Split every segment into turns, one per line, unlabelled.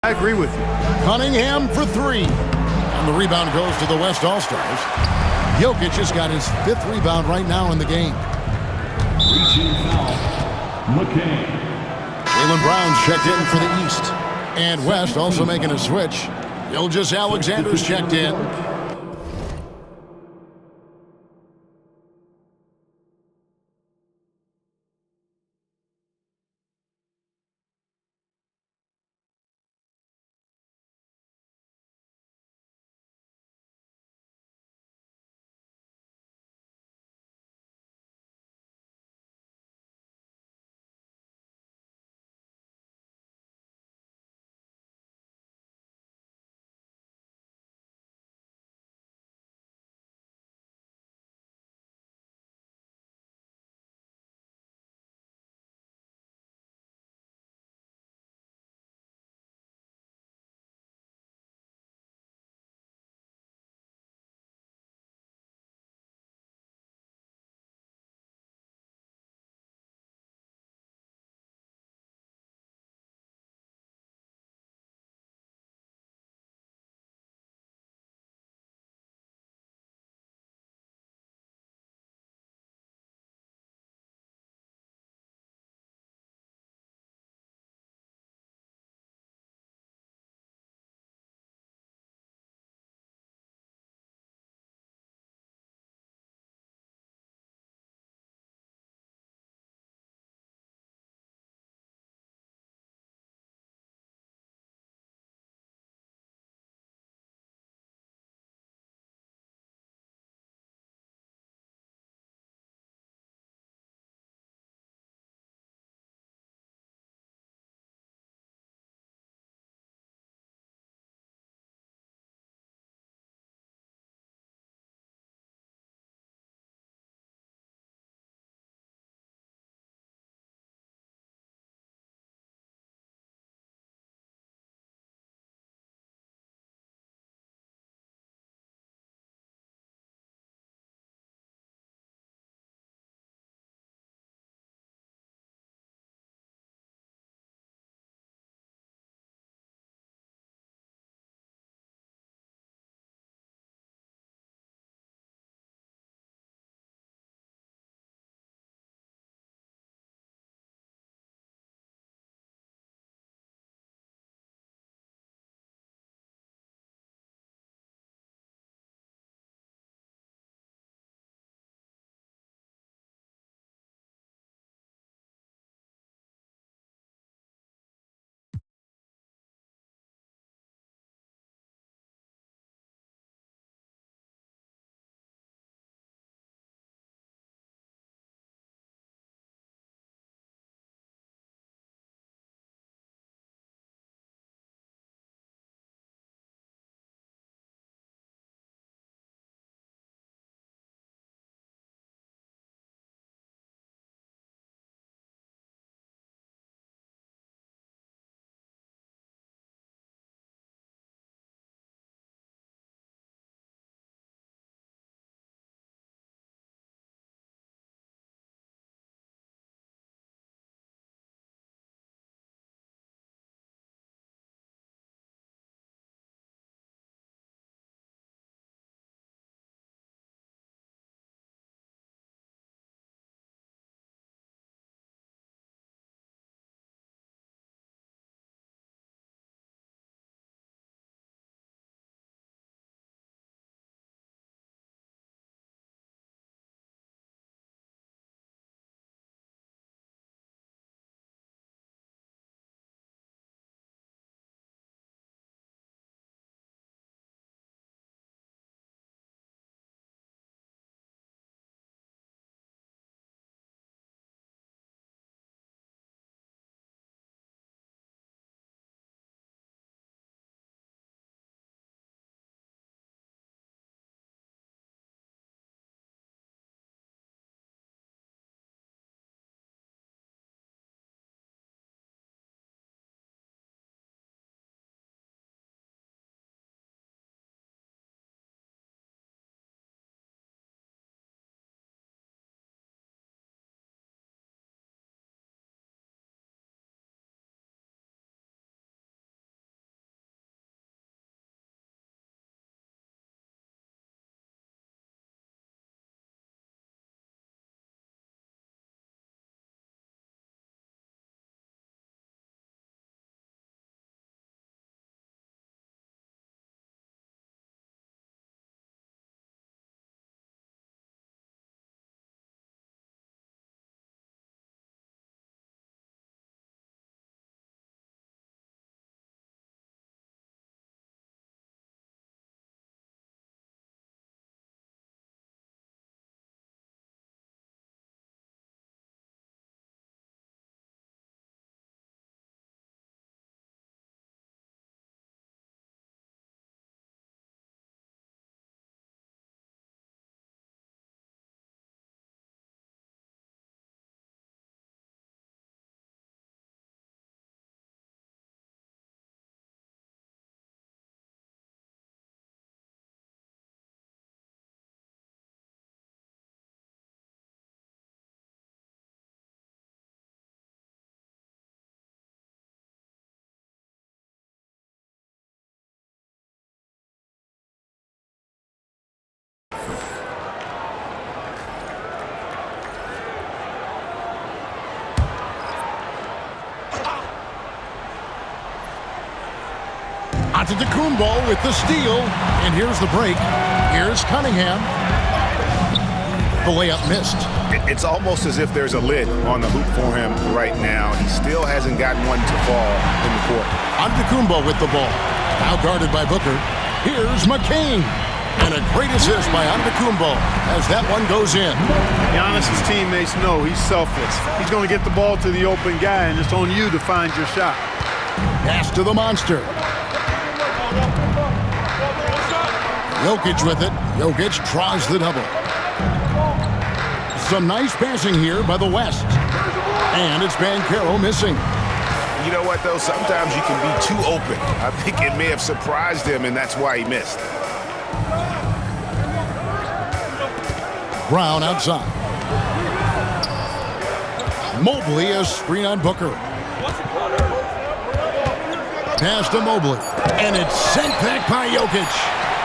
I agree with you.
Cunningham for three. And the rebound goes to the West All-Stars. Jokic has got his 5th rebound right now in the game.
Reaching foul, McCain.
Jaylen Brown's checked in for the East. And West also making a switch. Gilgeous-Alexander's checked in. Antetokounmpo with the steal, and here's the break. Here's Cunningham. The layup missed.
It's almost as if there's a lid on the hoop for him right now. He still hasn't gotten one to fall in the court.
Antetokounmpo with the ball. Now guarded by Booker. Here's McCain. And a great assist by Antetokounmpo as that one goes in.
Giannis' teammates know he's selfless. He's going to get the ball to the open guy, and it's on you to find your shot.
Pass to the monster. Jokic with it. Jokic tries the double. Some nice passing here by the West. And it's Banchero missing.
You know what, though? Sometimes you can be too open. I think it may have surprised him, and that's why he missed.
Brown outside. Mobley a screen on Booker. Pass to Mobley. And it's sent back by Jokic.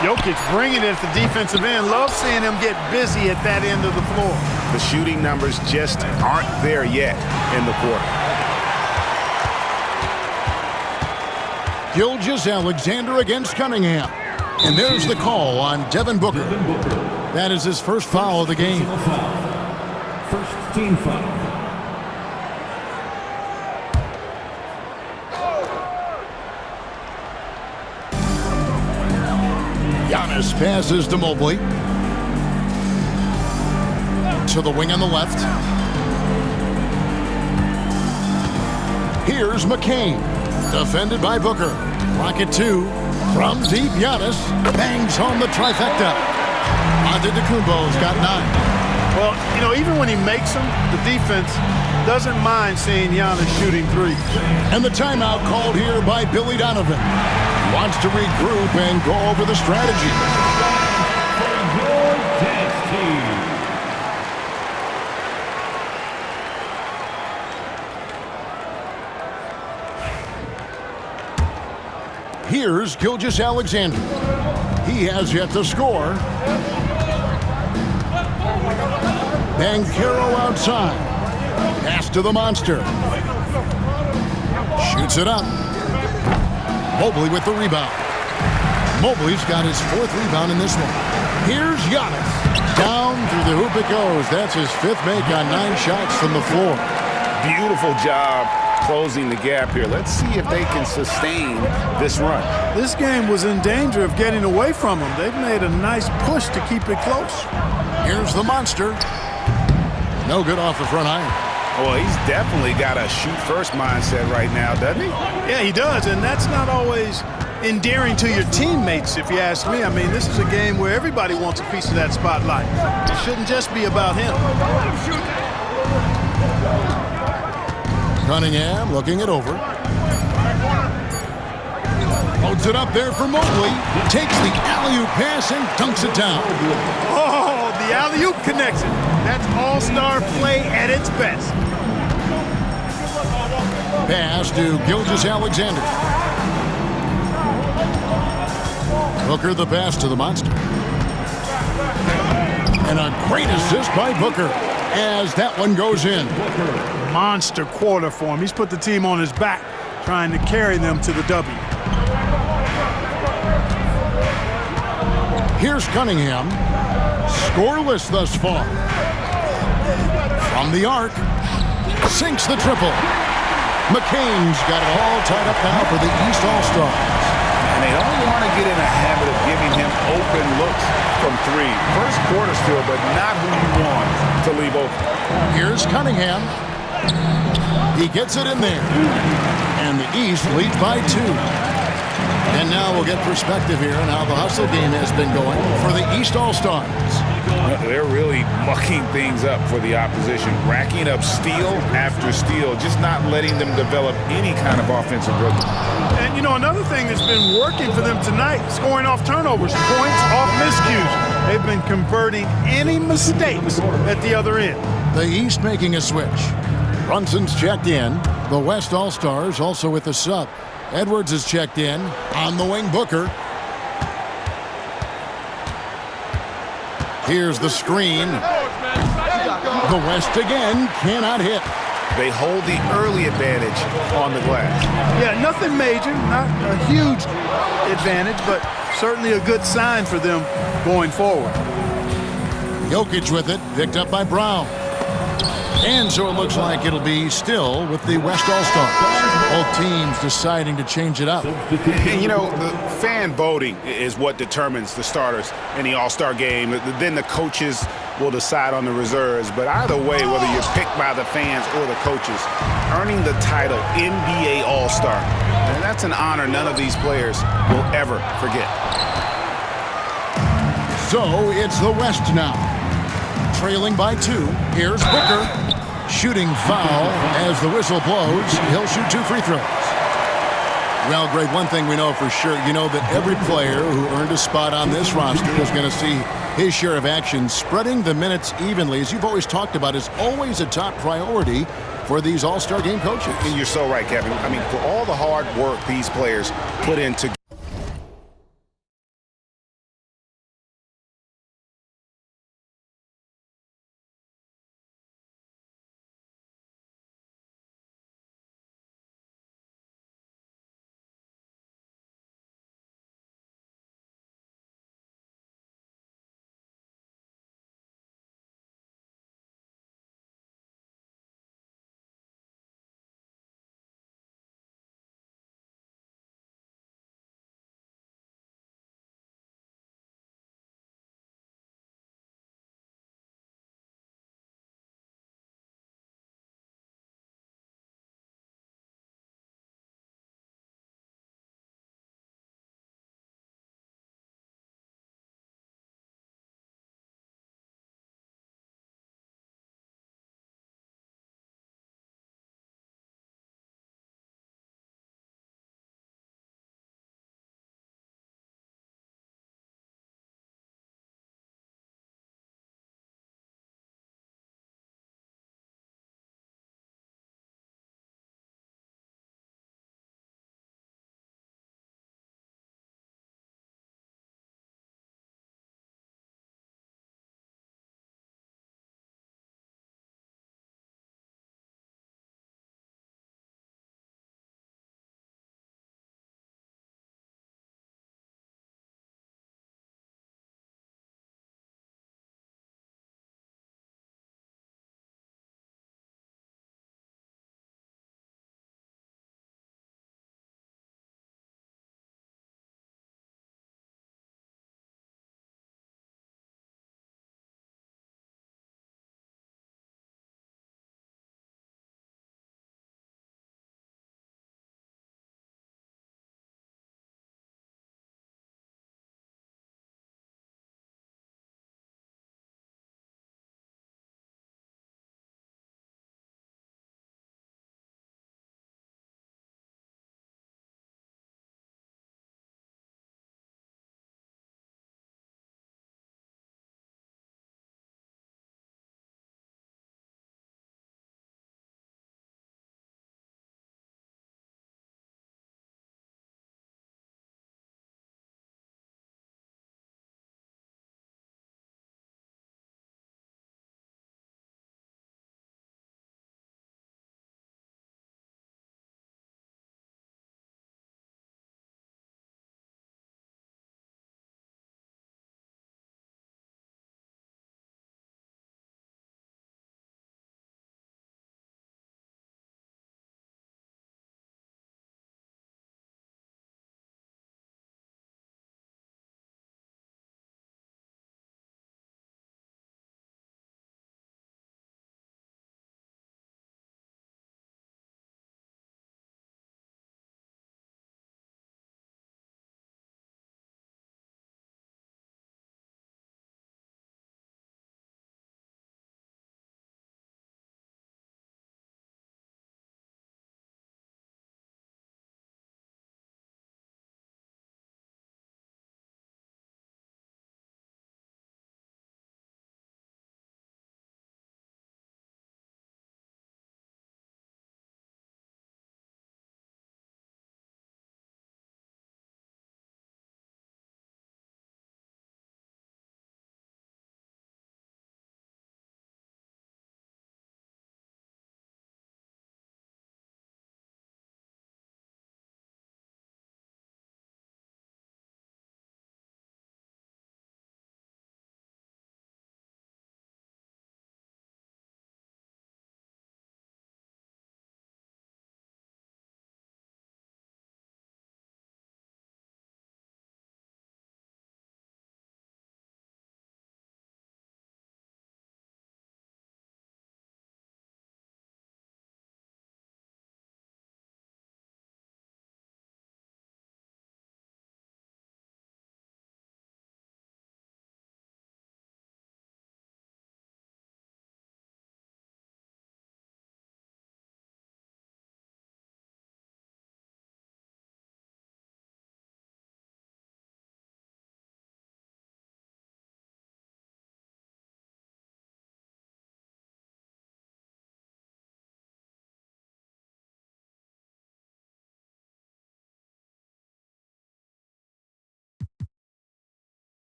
Jokic bringing it at the defensive end. Love seeing him get busy at that end of the floor.
The shooting numbers just aren't there yet in the quarter.
Gilgeous-Alexander against Cunningham. And there's the call on Devin Booker. That is his first foul of the game.
First team foul.
Giannis passes to Mobley. To the wing on the left. Here's McCain. Defended by Booker. Rocket 2. From deep, Giannis bangs home the trifecta. Antetokounmpo's got 9.
Well, you know, even when he makes them, the defense doesn't mind seeing Giannis shooting threes.
And the timeout called here by Billy Donovan. He wants to regroup and go over the strategy.
For your dance team.
Here's Gilgeous-Alexander. He has yet to score. Banchero outside. Pass to the monster. Shoots it up. Mobley with the rebound. Mobley's got his 4th rebound in this one. Here's Giannis. Down through the hoop it goes. That's his 5th make on 9 shots from the floor.
Beautiful job closing the gap here. Let's see if they can sustain this run.
This game was in danger of getting away from them. They've made a nice push to keep it close.
Here's the monster. No good off the front iron.
Well, he's definitely got a shoot-first mindset right now, doesn't he?
Yeah, he does, and that's not always endearing to your teammates, if you ask me. I mean, this is a game where everybody wants a piece of that spotlight. It shouldn't just be about him.
Cunningham looking it over. Holds it up there for Mobley. Takes the alley-oop pass and dunks it down.
Oh, the alley-oop connection. That's all-star play at its best.
Pass to Gilgeous-Alexander. Booker the pass to the monster. And a great assist by Booker as that one goes in.
Monster quarter for him. He's put the team on his back, trying to carry them to the W.
Here's Cunningham. Scoreless thus far. From the arc. Sinks the triple. McCain's got it all tied up now for the East All-Stars.
And they don't want to get in a habit of giving him open looks from 3. First quarter still, but not who you want to leave open.
Here's Cunningham. He gets it in there. And the East leads by 2. And now we'll get perspective here on how the hustle game has been going for the East All-Stars.
They're really mucking things up for the opposition, racking up steal after steal, just not letting them develop any kind of offensive rhythm.
And, you know, another thing that's been working for them tonight, scoring off turnovers, points off miscues. They've been converting any mistakes at the other end.
The East making a switch. Brunson's checked in. The West All-Stars also with the sub. Edwards is checked in. On the wing, Booker. Here's the screen. The West again cannot hit.
They hold the early advantage on the glass.
Yeah, nothing major, not a huge advantage, but certainly a good sign for them going forward.
Jokic with it, picked up by Brown. And so it looks like it'll be still with the West All-Stars. Both teams deciding to change it up.
And, you know, the fan voting is what determines the starters in the All-Star game. Then the coaches will decide on the reserves. But either way, whether you're picked by the fans or the coaches, earning the title NBA All-Star, and that's an honor none of these players will ever forget.
So it's the West now. Trailing by 2. Here's Booker. Shooting foul as the whistle blows. He'll shoot 2 free throws. Well, Greg, one thing we know for sure, you know that every player who earned a spot on this roster is going to see his share of action. Spreading the minutes evenly, as you've always talked about, is always a top priority for these All-Star game coaches.
And you're so right, Kevin. I mean, for all the hard work these players put into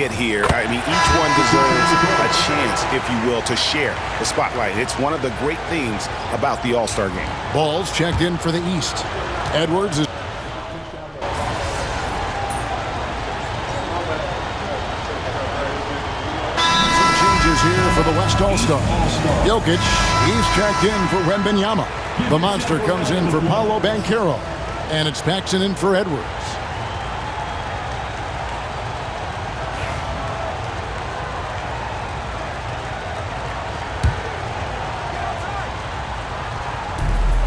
get here. I mean, each one deserves a chance, if you will, to share the spotlight. It's one of the great things about the All-Star game.
Ball's checked in for the East. Edwards is... Some changes here for the West All-Stars. Jokic, he's checked in for Wembanyama. The Monster comes in for Paolo Banchero. And it's Paxson in for Edwards.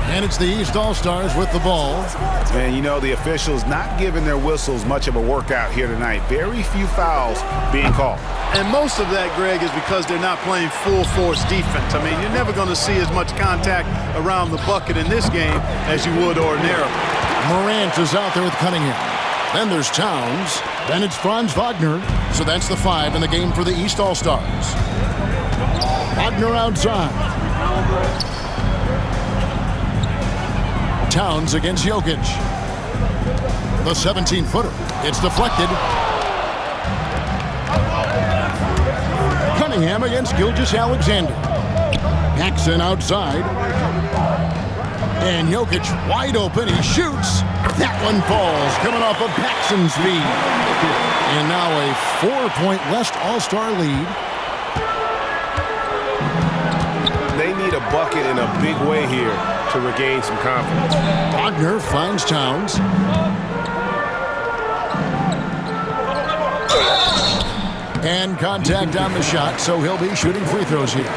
And it's the East All-Stars with the ball.
And you know, the officials not giving their whistles much of a workout here tonight. Very few fouls being called.
And most of that, Greg, is because they're not playing full-force defense. I mean, you're never going to see as much contact around the bucket in this game as you would ordinarily.
Morant is out there with Cunningham. Then there's Towns. Then it's Franz Wagner. So that's the 5 in the game for the East All-Stars. Wagner outside. Towns against Jokic. The 17-footer. It's deflected. Cunningham against Gilgeous-Alexander. Paxson outside. And Jokic wide open. He shoots. That one falls, coming off of Paxson's feed. And now a 4-point West All-Star lead.
They need a bucket in a big way here to regain some confidence.
Wagner finds Towns. And contact on the shot, so he'll be shooting free throws here.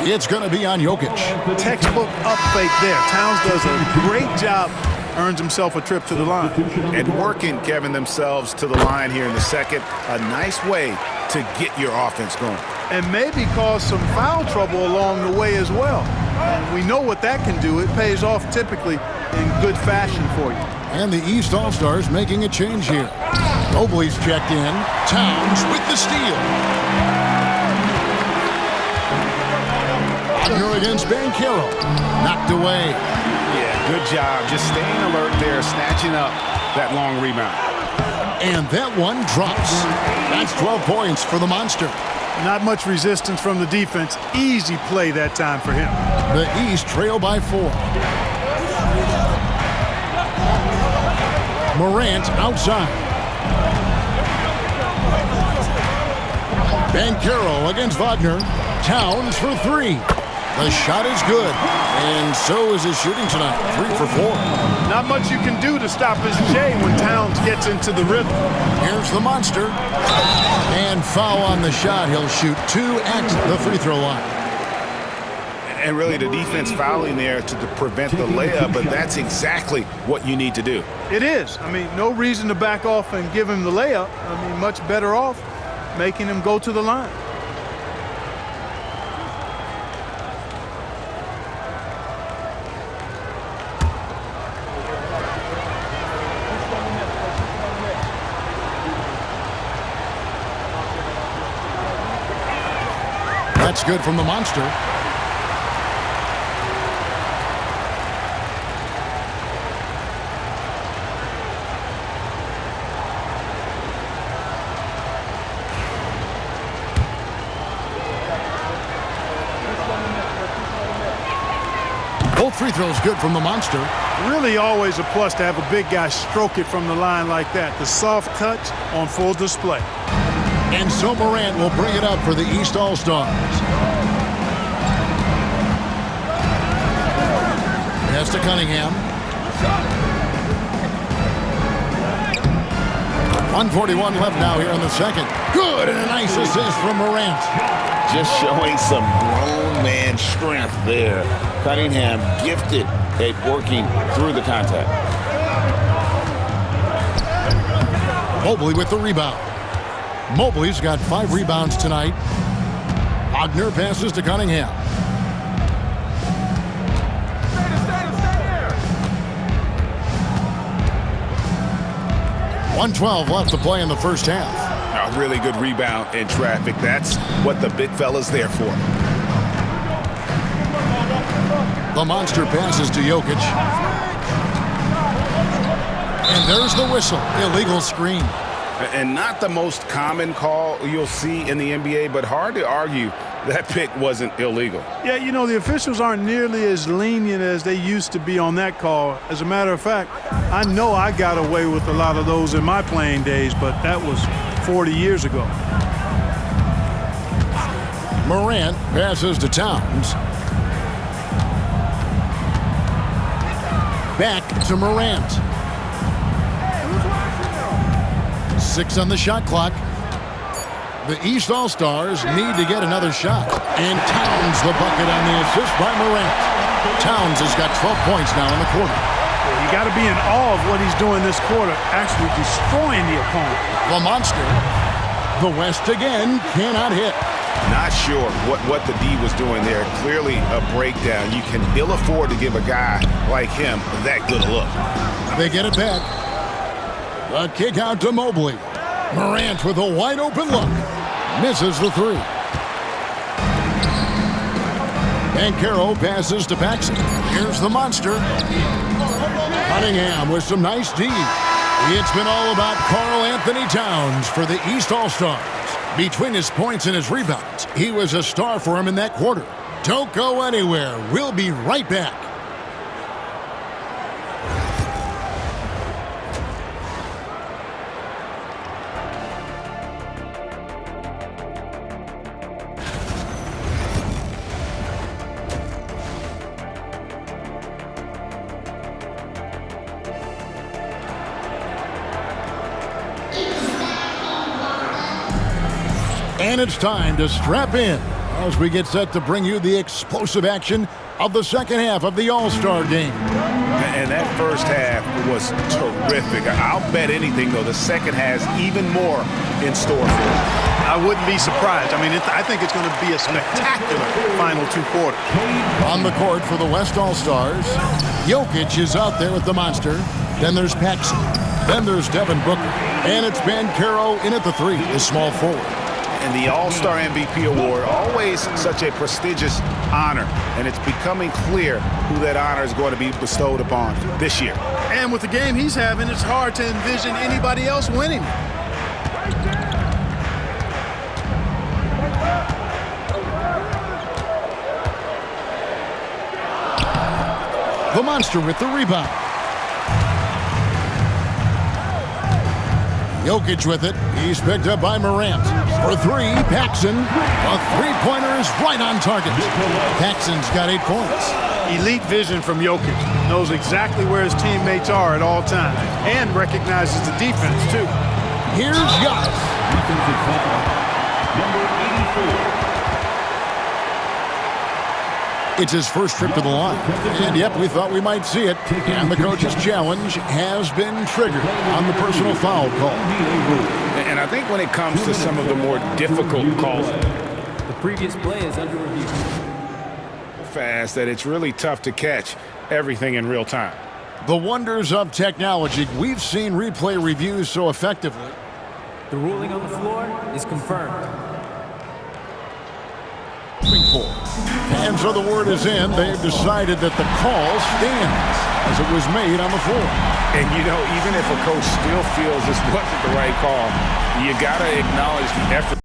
It's going to be on Jokic.
Textbook up fake there. Towns does a great job, earns himself a trip to the line.
And working, Kevin, themselves to the line here in the second. A nice way to get your offense going.
And maybe cause some foul trouble along the way as well. And we know what that can do. It pays off typically in good fashion for you.
And the East All-Stars making a change here. Mobley's checked in. Towns with the steal. Wagner against Banchero. Knocked away.
Yeah, good job. Just staying alert there, snatching up that long rebound.
And that one drops. That's 12 points for the Monster.
Not much resistance from the defense. Easy play that time for him.
The East trail by 4. Morant outside. Banchero against Wagner. Towns for 3. The shot is good. And so is his shooting tonight. 3 for 4.
Not much you can do to stop his J when Towns gets into the rhythm.
Here's the Monster. And foul on the shot. He'll shoot 2 at the free throw line.
And really the defense fouling there to prevent the layup, but that's exactly what you need to do.
It is. I mean, no reason to back off and give him the layup. I mean, much better off making him go to the line.
That's good from the Monster. Both free throws good from the Monster.
Really always a plus to have a big guy stroke it from the line like that. The soft touch on full display.
And so Morant will bring it up for the East All-Stars. Pass to Cunningham. 1:41 left now here in the second. Good, and a nice assist from Morant.
Just showing some grown man strength there. Cunningham gifted at working through the contact.
Mobley with the rebound. Mobley's got 5 rebounds tonight. Wagner passes to Cunningham. .112 left to play in the first half.
A really good rebound in traffic. That's what the big fella's there for.
The Monster passes to Jokic. And there's the whistle. Illegal screen.
And not the most common call you'll see in the NBA, but hard to argue that pick wasn't illegal.
Yeah, you know, the officials aren't nearly as lenient as they used to be on that call. As a matter of fact, I know I got away with a lot of those in my playing days, but that was 40 years ago.
Morant passes to Towns. Back to Morant. 6 on the shot clock. The East All-Stars need to get another shot. And Towns the bucket on the assist by Morant. Towns has got 12 points now in the quarter.
Well, you got to be in awe of what he's doing this quarter, actually destroying the opponent.
The monster. The West again cannot hit.
Not sure what the D was doing there. Clearly a breakdown. You can ill afford to give a guy like him that good a look.
They get it back. The kick out to Mobley. Morant with a wide open look. Misses the three. And Caro passes to Paxson. Here's the monster. Cunningham with some nice D. It's been all about Karl Anthony Towns for the East All-Stars. Between his points and his rebounds, he was a star for him in that quarter. Don't go anywhere. We'll be right back. And it's time to strap in as we get set to bring you the explosive action of the second half of the All-Star game.
And that first half was terrific. I'll bet anything, though, the second has even more in store for it.
I wouldn't be surprised. I mean, I think it's going to be a spectacular final 2 quarters.
On the court for the West All-Stars, Jokic is out there with the monster. Then there's Paxson. Then there's Devin Booker. And it's Banchero in at the 3, the small forward.
And the All-Star MVP award, always such a prestigious honor, and it's becoming clear who that honor is going to be bestowed upon this year.
And with the game he's having, it's hard to envision anybody else winning.
The monster with the rebound. Jokic with it. He's picked up by Morant. For 3, Paxson. A three-pointer is right on target. Paxson's got 8 points.
Elite vision from Jokic. Knows exactly where his teammates are at all times. And recognizes the defense, too.
Here's Giannis.
Defensive foul. Number 84.
It's his first trip to the line. And yep, we thought we might see it. And the coach's challenge has been triggered on the personal foul call.
And I think when it comes to some of the more difficult calls,
The previous play is under review.
fast that it's really tough to catch everything in real time.
The wonders of technology. We've seen replay reviews so effectively.
The ruling on the floor is confirmed.
And so the word is in. They've decided that the call stands as it was made on the floor.
And, you know, even if a coach still feels this wasn't the right call, you got to acknowledge the effort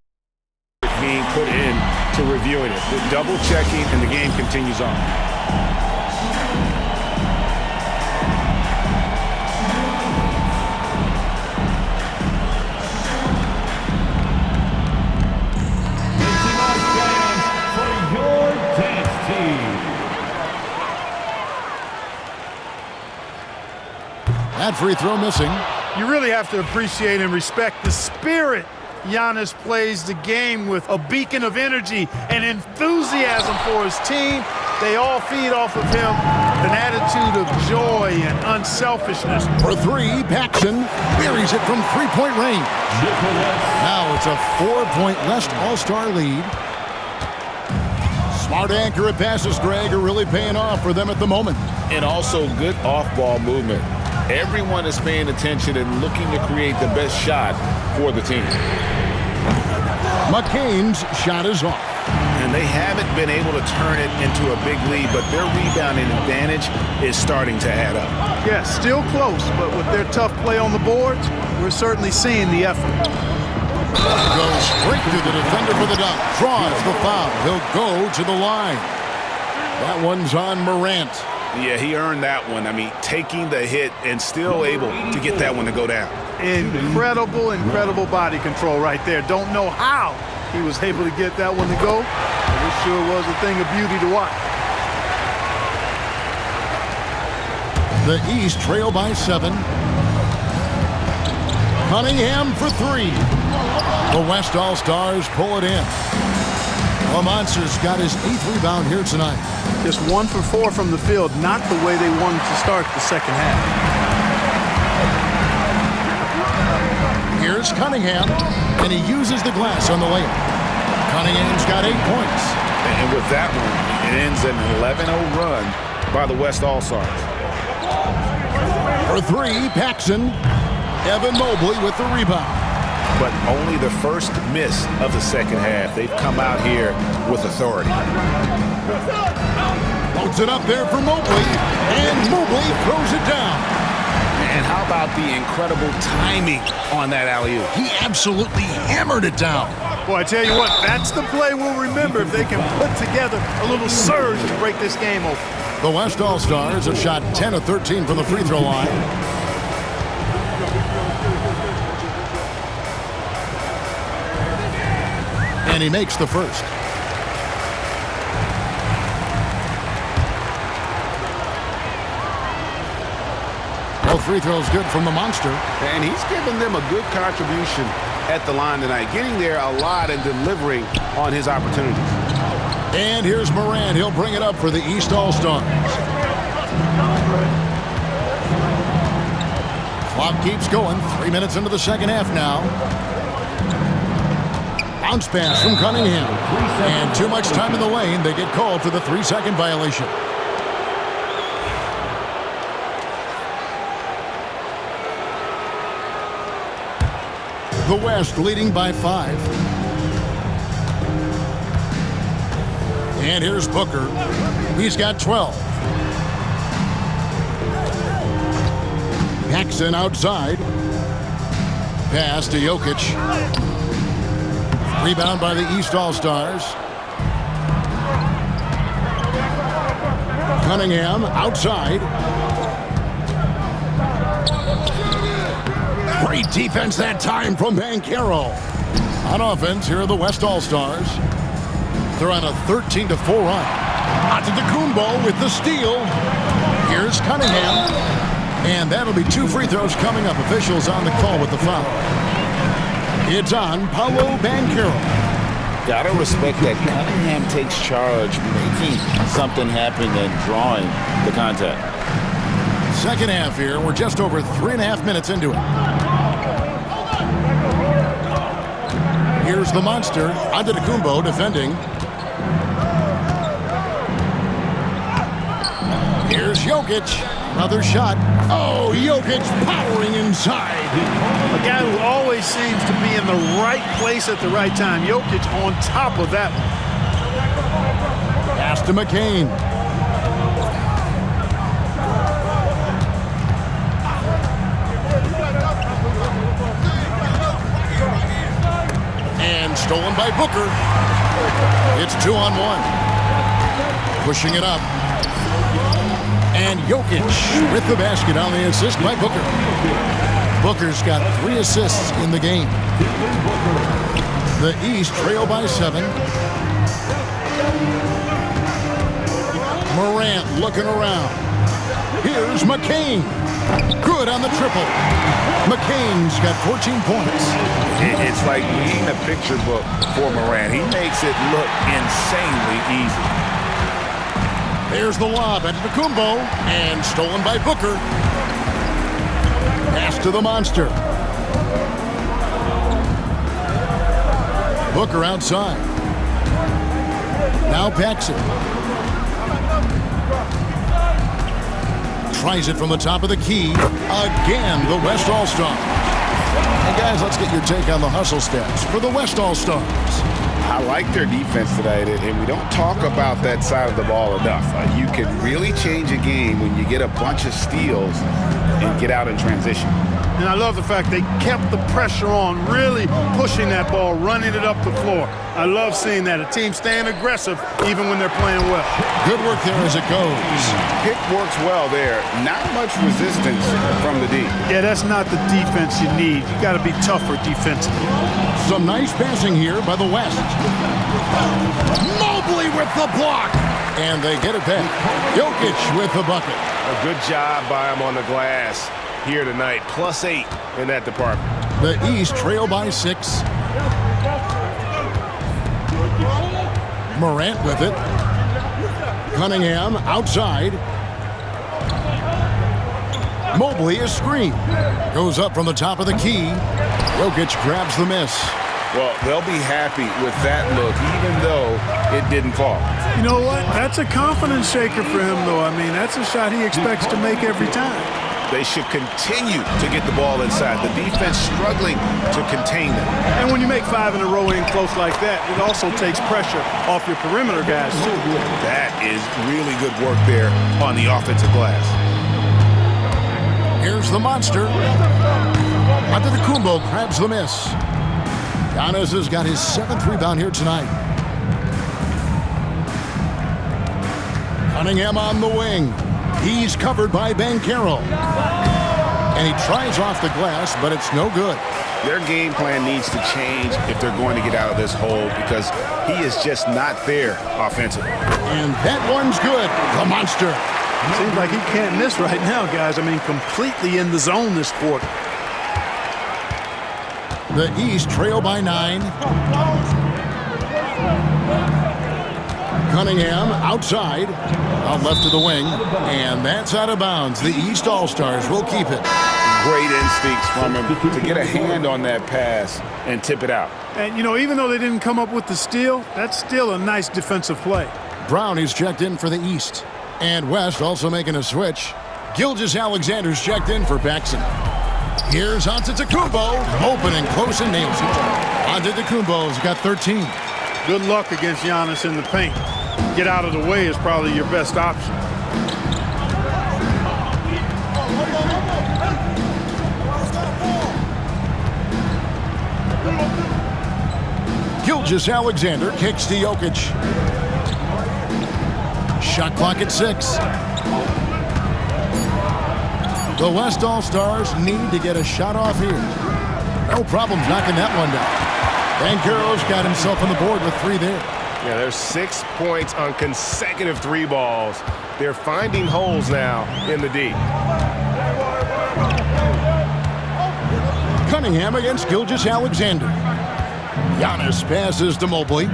being put in to reviewing it. The double checking, and the game continues on.
That free throw missing.
You really have to appreciate and respect the spirit Giannis plays the game with, a beacon of energy and enthusiasm for his team. They all feed off of him, an attitude of joy and unselfishness.
For 3, Paxson buries it from three-point range. Now it's a 4-point West All-Star lead. Smart accurate passes, Greg, are really paying off for them at the moment.
And also good off-ball movement. Everyone is paying attention and looking to create the best shot for the team.
McCain's shot is off.
and they haven't been able to turn it into a big lead, but their rebounding advantage is starting to add up.
Yeah, still close, but with their tough play on the boards, we're certainly seeing the effort.
Goes straight to the defender for the dunk. Draws the foul. He'll go to the line. That one's on Morant.
Yeah, he earned that one. I mean, taking the hit and still able to get that one to go down.
Incredible body control right there. Don't know how he was able to get that one to go, but it sure was a thing of beauty to watch.
The East trail by 7. Cunningham for 3. The West All-Stars pull it in. Lamonster's got his 8th rebound here tonight.
Just 1 for 4 from the field, not the way they wanted to start the second half.
Here's Cunningham, and he uses the glass on the layup. Cunningham's got 8 points.
And with that one, it ends an 11-0 run by the West All-Stars.
For 3, Paxson. Evan Mobley with the rebound.
But only the first miss of the second half. They've come out here with authority.
Loads it up there for Mobley, and Mobley throws it down.
And how about the incredible timing on that alley-oop?
He absolutely hammered it down.
Boy, I tell you what, that's the play we'll remember if they can put together a little surge to break this game open.
The West All-Stars have shot 10 of 13 from the free throw line. And he makes the first. Both free throws good from the Monster.
And he's given them a good contribution at the line tonight, getting there a lot and delivering on his opportunities.
And here's Morant. He'll bring it up for the East All-Stars. Clock keeps going. 3 minutes into the second half now. Bounce pass from Cunningham. And too much time in the lane. They get called for the 3-second violation. The West leading by 5. And here's Booker. He's got 12. Paxson outside. Pass to Jokic. Rebound by the East All-Stars. Cunningham outside. Great defense that time from Banchero. On offense, here are the West All-Stars. They're on a 13-4 run. Antetokounmpo with the steal. Here's Cunningham. And that'll be 2 free throws coming up. Officials on the call with the foul. It's on Paolo Banchero.
Gotta respect that Cunningham takes charge, making something happen and drawing the contact.
Second half here. We're just over 3.5 minutes into it. Here's the Monster. Antetokounmpo defending. Here's Jokic. Another shot. Oh, Jokic powering inside.
A guy who always seems to be in the right place at the right time. Jokic on top of that one.
Pass to McCain. And stolen by Booker. It's 2-on-1. Pushing it up. And Jokic with the basket on the assist by Booker. Booker's got 3 assists in the game. The East trail by 7. Morant looking around. Here's McCain. Good on the triple. McCain's got 14 points.
It's like reading a picture book for Morant. He makes it look insanely easy.
There's the lob at Antetokounmpo, and stolen by Booker. Pass to the Monster. Booker outside. Now Paxson. Tries it from the top of the key. Again, the West All-Stars. And guys, let's get your take on the hustle stats for the West All-Stars.
I like their defense tonight, and we don't talk about that side of the ball enough. You can really change a game when you get a bunch of steals and get out in transition.
And I love the fact they kept the pressure on, really pushing that ball, running it up the floor. I love seeing that. A team staying aggressive even when they're playing well.
Good work there as it goes.
Pick works well there. Not much resistance from the D.
Yeah, that's not the defense you need. You got to be tougher defensively.
Some nice passing here by the West. Mobley with the block. And they get it back. Jokic with the bucket.
A good job by him on the glass here tonight. +8 in that department.
The East trail by 6. Morant with it. Cunningham outside. Mobley is screened. Goes up from the top of the key. Jokic grabs the miss.
Well, they'll be happy with that look, even though it didn't fall.
You know what? That's a confidence shaker for him, though. I mean, that's a shot he expects to make every time.
They should continue to get the ball inside. The defense struggling to contain them.
And when you make 5 in a row in close like that, it also takes pressure off your perimeter guys, too.
That is really good work there on the offensive glass.
Here's the monster. Antetokounmpo grabs the miss. Giannis has got his 7th rebound here tonight. Cunningham on the wing. He's covered by Banchero. And he tries off the glass, but it's no good.
Their game plan needs to change if they're going to get out of this hole because he is just not there offensively.
And that one's good. The monster.
Seems like he can't miss right now, guys. I mean, completely in the zone this quarter.
The East trail by 9. Cunningham outside, out left to the wing, and that's out of bounds. The East All-Stars will keep it.
Great instincts from him to get a hand on that pass and tip it out.
And, you know, even though they didn't come up with the steal, that's still a nice defensive play.
Brown is checked in for the East. And West also making a switch. Gilgeous-Alexander's checked in for Paxson. Here's Antetokounmpo, open and close and nails it. Antetokounmpo's got 13.
Good luck against Giannis in the paint. Get out of the way is probably your best option.
Gilgeous-Alexander kicks to Jokic. Shot clock at 6. The West All-Stars need to get a shot off here. No problems knocking that one down. Banchero's got himself on the board with 3 there.
Yeah, there's 6 points on consecutive 3 balls. They're finding holes now in the D.
Cunningham against Gilgeous-Alexander. Giannis passes to Mobley.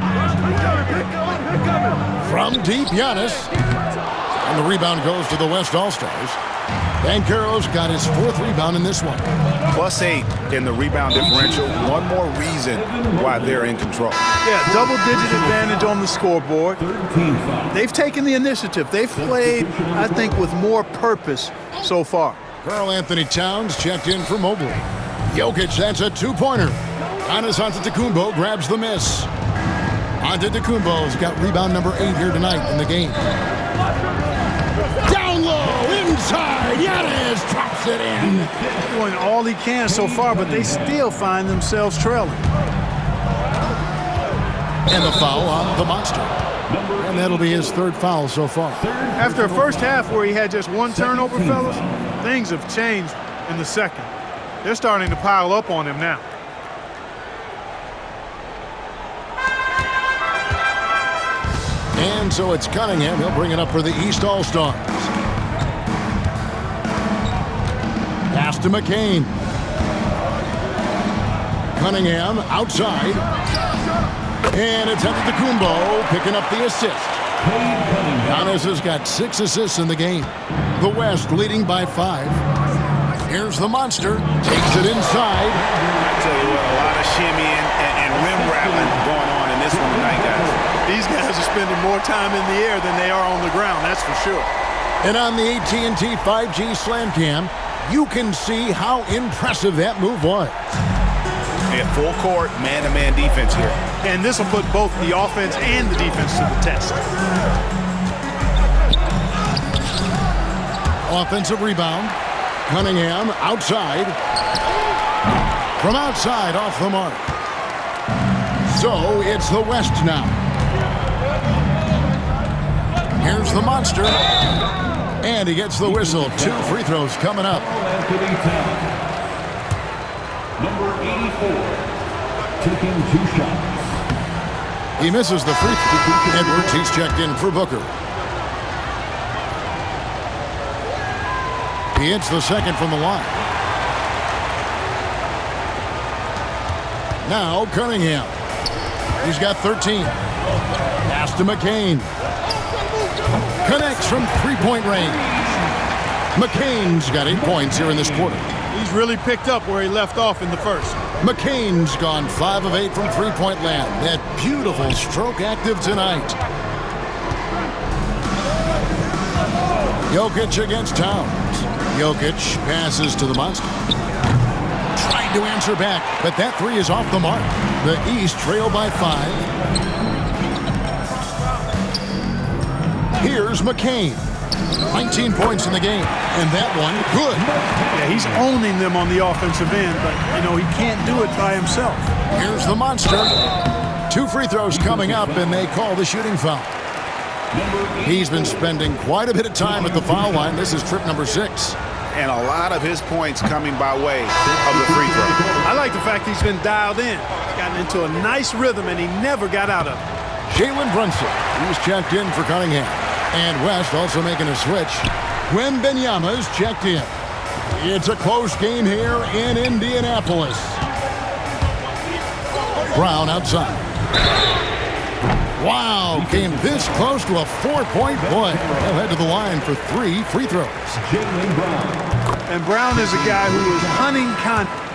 From deep, Giannis. And the rebound goes to the West All-Stars. Banchero's got his 4th rebound in this one.
+8 in the rebound differential. One more reason why they're in control.
Yeah, double-digit advantage on the scoreboard. They've taken the initiative. They've played, I think, with more purpose so far.
Karl-Anthony Towns checked in for Mobley. Jokic, that's a 2-pointer. Giannis Antetokounmpo grabs the miss. Antetokounmpo's got rebound number 8 here tonight in the game. Down low, inside, Giannis drops it in.
Doing all he can so far, but they still find themselves trailing.
And the foul on the monster. And that'll be his 3rd foul so far.
After a first half where he had just 1 turnover, fellas, things have changed in the second. They're starting to pile up on him now.
And so it's Cunningham. He'll bring it up for the East All-Stars. Pass to McCain. Cunningham outside. And it's Antetokounmpo picking up the assist. Giannis has got 6 assists in the game. The West leading by 5. Here's the monster. Takes it inside.
I tell you what, a lot of shimmying and rim rattling going on in this one tonight, guys.
These guys are spending more time in the air than they are on the ground, that's for sure.
And on the AT&T 5G Slam Cam, you can see how impressive that move was.
Yeah, full court, man-to-man defense here.
And this will put both the offense and the defense to the test.
Offensive rebound. Cunningham outside. From outside, off the mark. So it's the West now. Here's the monster. And he gets the whistle. 2 free throws coming up.
Anthony Towns. Number 84, taking 2 shots.
He misses the free throw. Edwards, he's checked in for Booker. He hits the second from the line. Now Cunningham. He's got 13. Pass to McCain. Connects from three-point range. McCain's got 8 points here in this quarter.
He's really picked up where he left off in the first.
McCain's gone 5 of 8 from three-point land. That beautiful stroke active tonight. Jokic against Towns. Jokic passes to the monster. Tried to answer back, but that 3 is off the mark. The East trail by 5. Here's McCain. 19 points in the game, and that one, good.
Yeah, he's owning them on the offensive end, but, he can't do it by himself.
Here's the monster. 2 free throws coming up, and they call the shooting foul. He's been spending quite a bit of time at the foul line. This is trip number 6.
And a lot of his points coming by way of the free throw.
I like the fact he's been dialed in. He's gotten into a nice rhythm, and he never got out of it.
Jalen Brunson, he's checked in for Cunningham. And West also making a switch. Wembanyama's checked in. It's a close game here in Indianapolis. Brown outside. Wow, came this close to a 4-point play. He'll head to the line for 3 free throws.
Jaylen Brown.
And Brown is a guy who is hunting contact.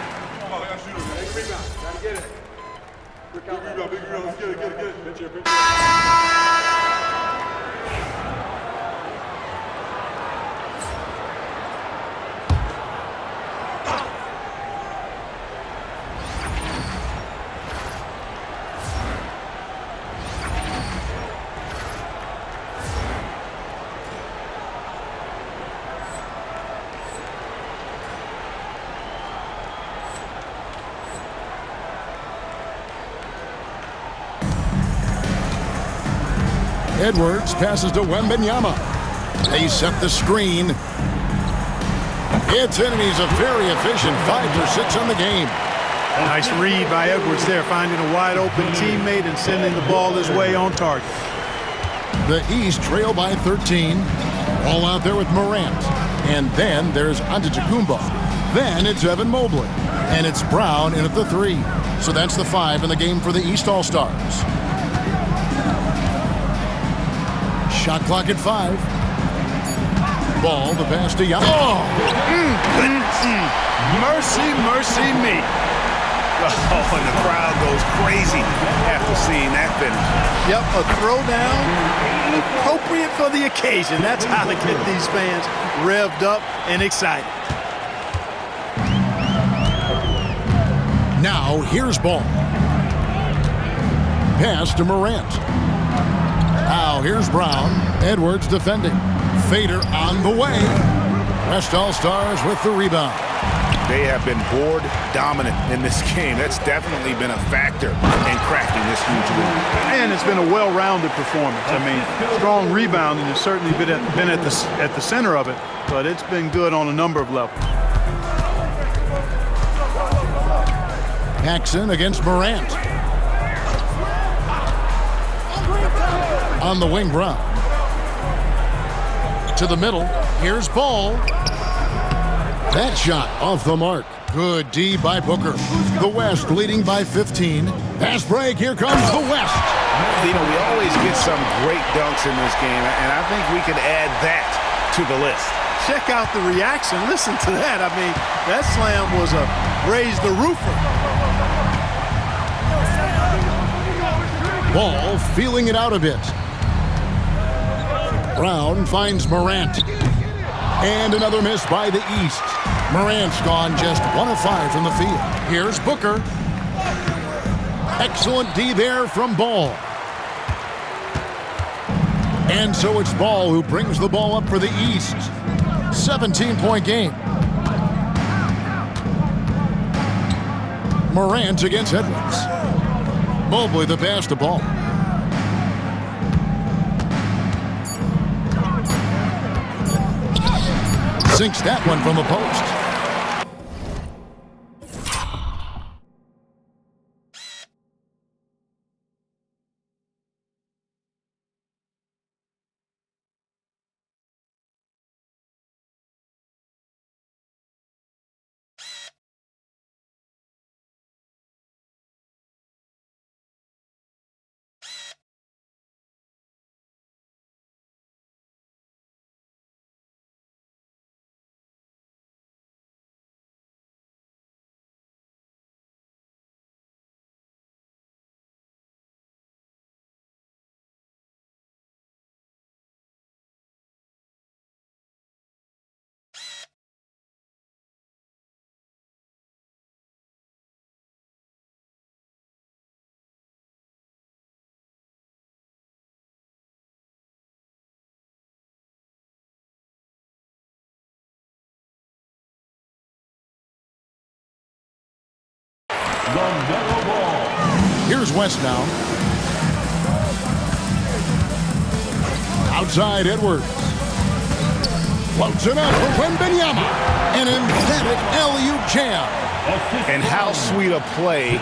Edwards passes to Wembanyama. They set the screen. It's in, and he's a very efficient 5 for 6 on the game.
Nice read by Edwards there, finding a wide open teammate and sending the ball his way on target.
The East trail by 13. All out there with Morant. And then there's Antetokounmpo. Then it's Evan Mobley. And it's Brown in at the 3. So that's the 5 in the game for the East All-Stars. Shot clock at 5. Ball, the pass to Young. Oh!
Mercy, mercy me.
Oh, and the crowd goes crazy after seeing that finish.
Yep, a throwdown appropriate for the occasion. That's how to get these fans revved up and excited.
Now, here's ball. Pass to Morant. Now, here's Brown. Edwards defending. Fader on the way. West All-Stars with the rebound.
They have been board dominant in this game. That's definitely been a factor in crafting this huge lead.
And it's been a well-rounded performance. I mean, strong rebounding has certainly been at the center of it, but it's been good on a number of levels.
Paxson against Morant. On the wing, Brown. To the middle. Here's Ball. That shot off the mark. Good D by Booker. The West leading by 15. Pass break. Here comes the West.
We always get some great dunks in this game, and I think we can add that to the list.
Check out the reaction. Listen to that. I mean, that slam was a raise the roofer.
Ball feeling it out a bit. Brown finds Morant. And another miss by the East. Morant's gone just 1 of 5 from the field. Here's Booker. Excellent D there from Ball. And so it's Ball who brings the ball up for the East. 17-point game. Morant against Edwards. Mobley the pass to Ball. Sinks that one from the post.
LaMelo Ball.
Here's West now. Outside Edwards. Floats it up for Wembanyama. An emphatic alley-oop jam.
And how sweet a play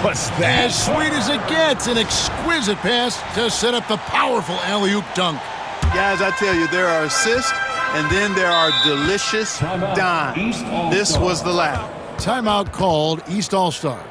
was that?
As sweet as it gets. An exquisite pass to set up the powerful alley-oop dunk.
Guys, I tell you, there are assists, and then there are delicious dimes. This was the latter.
Timeout called, East All-Stars.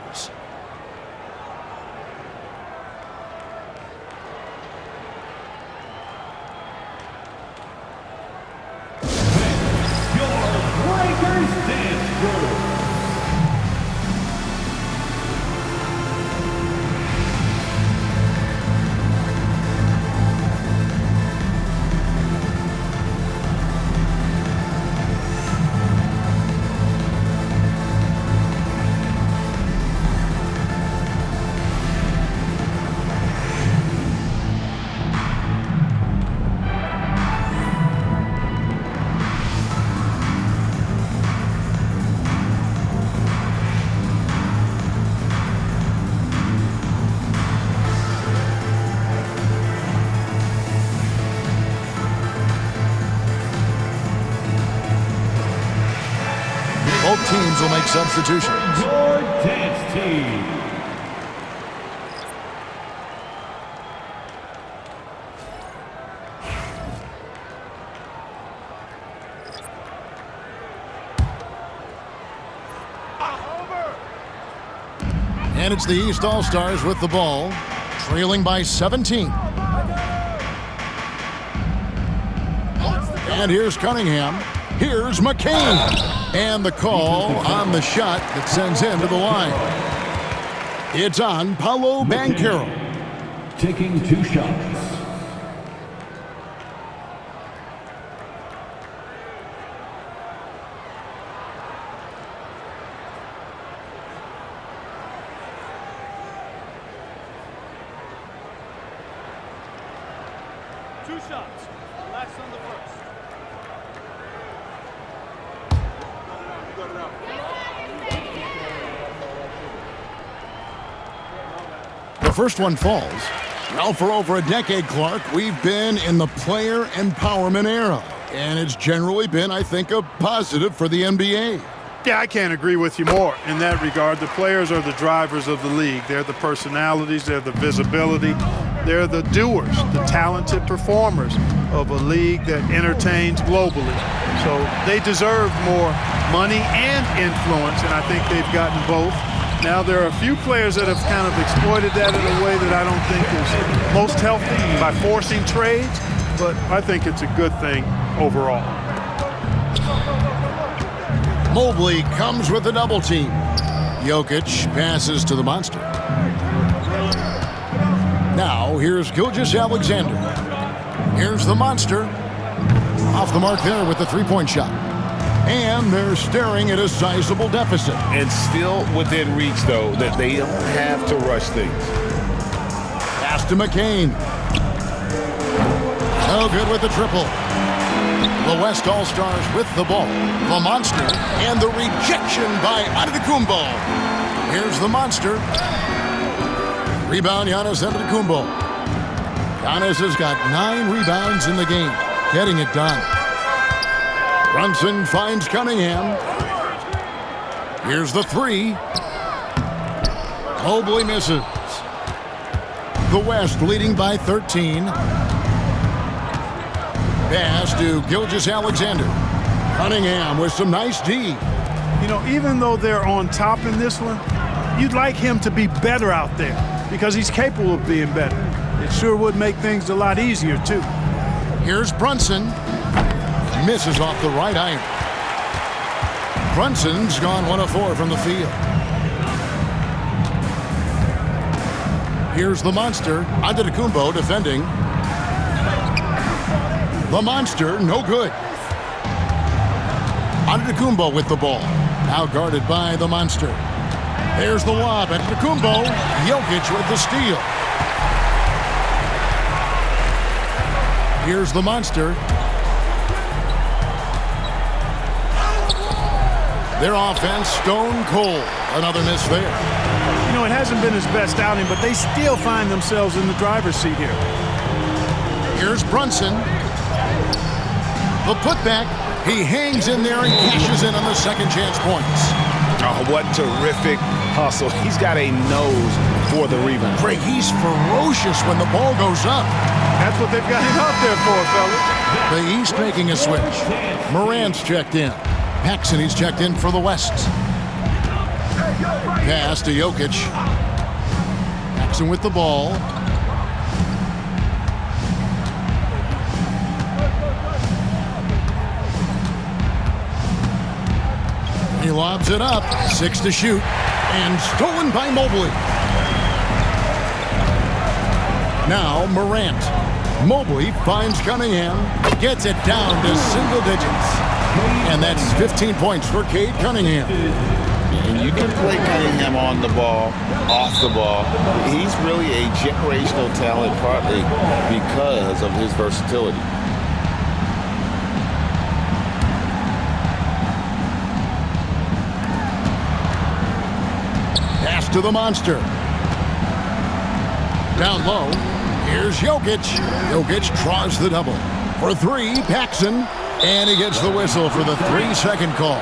Both teams will make substitutions.
Your dance team.
And it's the East All-Stars with the ball, trailing by 17. And here's Cunningham. Here's McCain. And the call on the shot that sends him to the line. It's on Paolo Banchero.
Taking 2 shots.
The first one falls. Well, for over a decade, Clark, we've been in the player empowerment era. And it's generally been, I think, a positive for the NBA.
Yeah, I can't agree with you more in that regard. The players are the drivers of the league. They're the personalities, they're the visibility, they're the doers, the talented performers of a league that entertains globally. So they deserve more money and influence, and I think they've gotten both. Now, there are a few players that have kind of exploited that in a way that I don't think is most healthy by forcing trades, but I think it's a good thing overall.
Mobley comes with a double team. Jokic passes to the monster. Now, here's Gilgeous-Alexander. Here's the monster. Off the mark there with the three-point shot. And they're staring at a sizable deficit.
And still within reach, though, that they don't have to rush things.
Pass to McCain. No good with the triple. The West All-Stars with the ball. The monster and the rejection by Antetokounmpo. Here's the monster. Rebound, Giannis Antetokounmpo. Giannis has got 9 rebounds in the game, getting it done. Brunson finds Cunningham. Here's the 3. Mobley misses. The West leading by 13. Pass to Gilgeous-Alexander. Cunningham with some nice D.
You know, even though they're on top in this one, you'd like him to be better out there because he's capable of being better. It sure would make things a lot easier, too.
Here's Brunson. Misses off the right iron. Brunson's gone 1 of 4 from the field. Here's the monster. Antetokounmpo defending. The monster, no good. Antetokounmpo with the ball. Now guarded by the monster. There's the lob. Antetokounmpo. Jokic with the steal. Here's the monster. Their offense stone cold. Another miss there.
You know, it hasn't been his best outing, but they still find themselves in the driver's seat here.
Here's Brunson. The putback. He hangs in there and cashes in on the second chance points.
Oh, what terrific hustle. He's got a nose for the rebound.
Craig, he's ferocious when the ball goes up.
That's what they've got him out there for, fellas.
The East making a switch. Morant's checked in. Paxson, he's checked in for the West. Pass to Jokic. Paxson with the ball. He lobs it up. 6 to shoot. And stolen by Mobley. Now Morant. Mobley finds Cunningham. Gets it down to single digits. And that's 15 points for Cade Cunningham.
And you can play Cunningham on the ball, off the ball. He's really a generational talent partly because of his versatility.
Pass to the monster. Down low. Here's Jokic. Jokic draws the double. For 3, Paxson. And he gets the whistle for the 3-second call.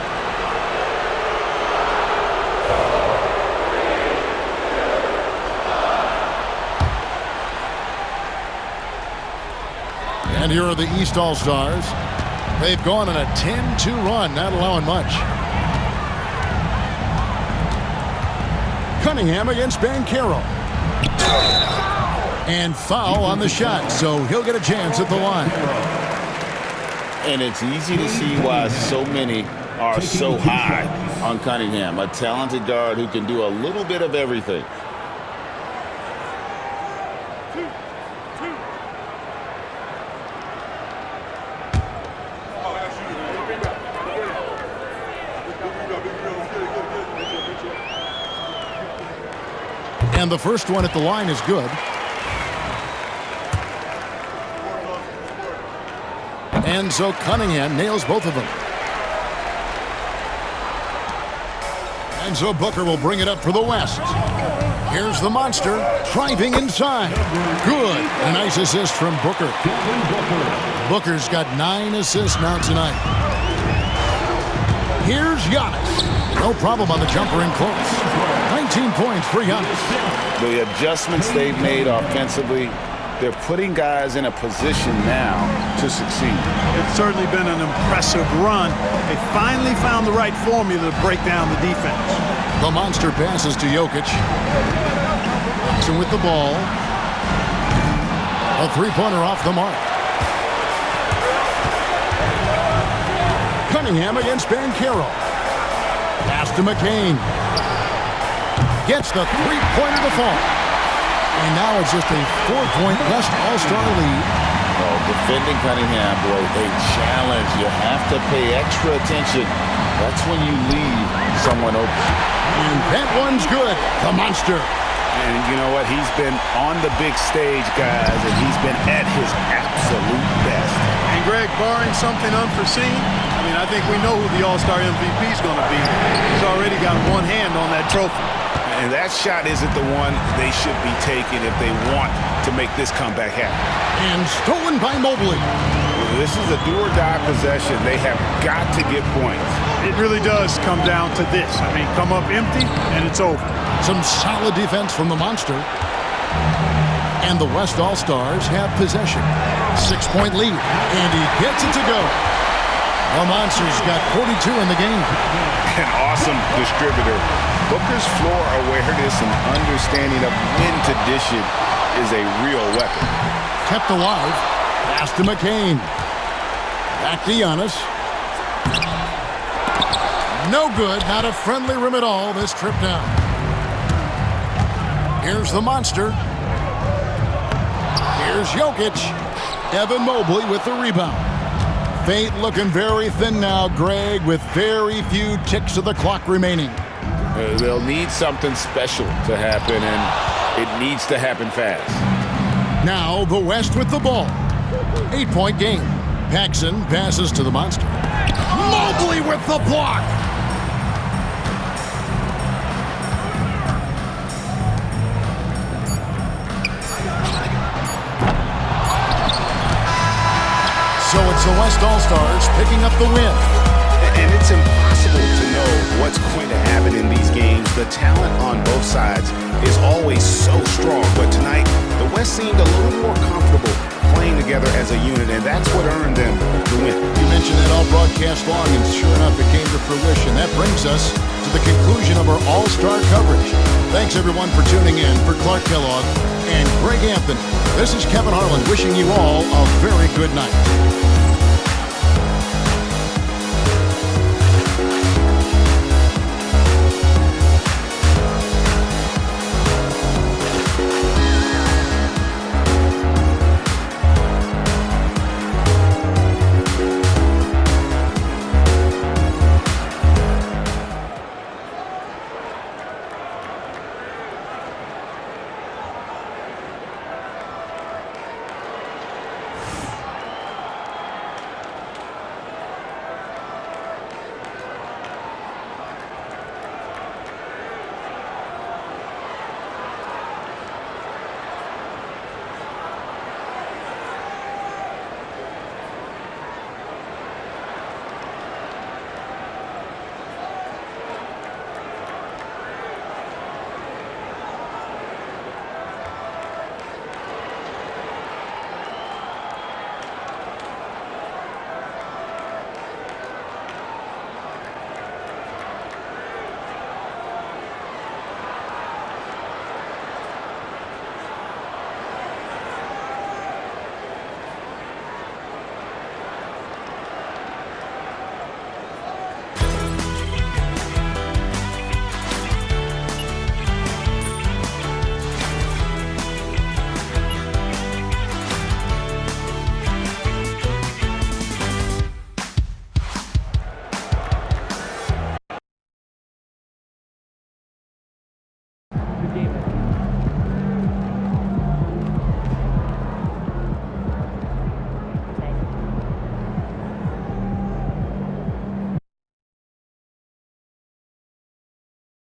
And here are the East All-Stars. They've gone on a 10-2 run, not allowing much. Cunningham against Banchero. And foul on the shot, so he'll get a chance at the line.
And it's easy to see why so many are so high on Cunningham, a talented guard who can do a little bit of everything.
And the first one at the line is good. And so Cunningham nails both of them. And so Booker will bring it up for the West. Here's the monster driving inside. Good. A nice assist from Booker. Booker's got 9 assists now tonight. Here's Giannis. No problem on the jumper in close. 19 points for Giannis.
The adjustments they've made offensively, they're putting guys in a position now to succeed.
It's certainly been an impressive run. They finally found the right formula to break down the defense.
The monster passes to Jokic. Paxson with the ball. A three-pointer off the mark. Cunningham against Banchero. Pass to McCain. Gets the three-pointer to fall. And now it's just a 4-point West All-Star lead.
Oh, defending Cunningham, boy, a challenge. You have to pay extra attention. That's when you leave someone open.
And that one's good. The monster.
And you know what? He's been on the big stage, guys, and he's been at his absolute best.
And Greg, barring something unforeseen, I think we know who the All-Star MVP is going to be. He's already got one hand on that trophy.
And that shot isn't the one they should be taking if they want to make this comeback happen.
And stolen by Mobley.
This is a do-or-die possession. They have got to get points.
It really does come down to this. Come up empty, and it's over.
Some solid defense from the monster. And the West All-Stars have possession. 6-point lead. And he gets it to go. The Monsters got 42 in the game.
An awesome distributor. Booker's floor awareness and understanding of when to dish it is a real weapon.
Kept alive. Pass to McCain. Back to Giannis. No good. Not a friendly rim at all this trip down. Here's the monster. Here's Jokic. Evan Mobley with the rebound. Fate looking very thin now, Greg, with very few ticks of the clock remaining.
They'll need something special to happen, and it needs to happen fast.
Now the West with the ball. 8-point game. Paxson passes to the monster. Mobley with the block. So it's the West All-Stars picking up the win.
And it's impossible to know what's going to happen in these games. The talent on both sides is always so strong. But tonight, the West seemed a little more comfortable playing together as a unit, and that's what earned them the win.
You mentioned that all broadcast long, and sure enough, it came to fruition. That brings us to the conclusion of our All-Star coverage. Thanks, everyone, for tuning in. For Clark Kellogg and Greg Anthony, this is Kevin Harlan wishing you all a very good night.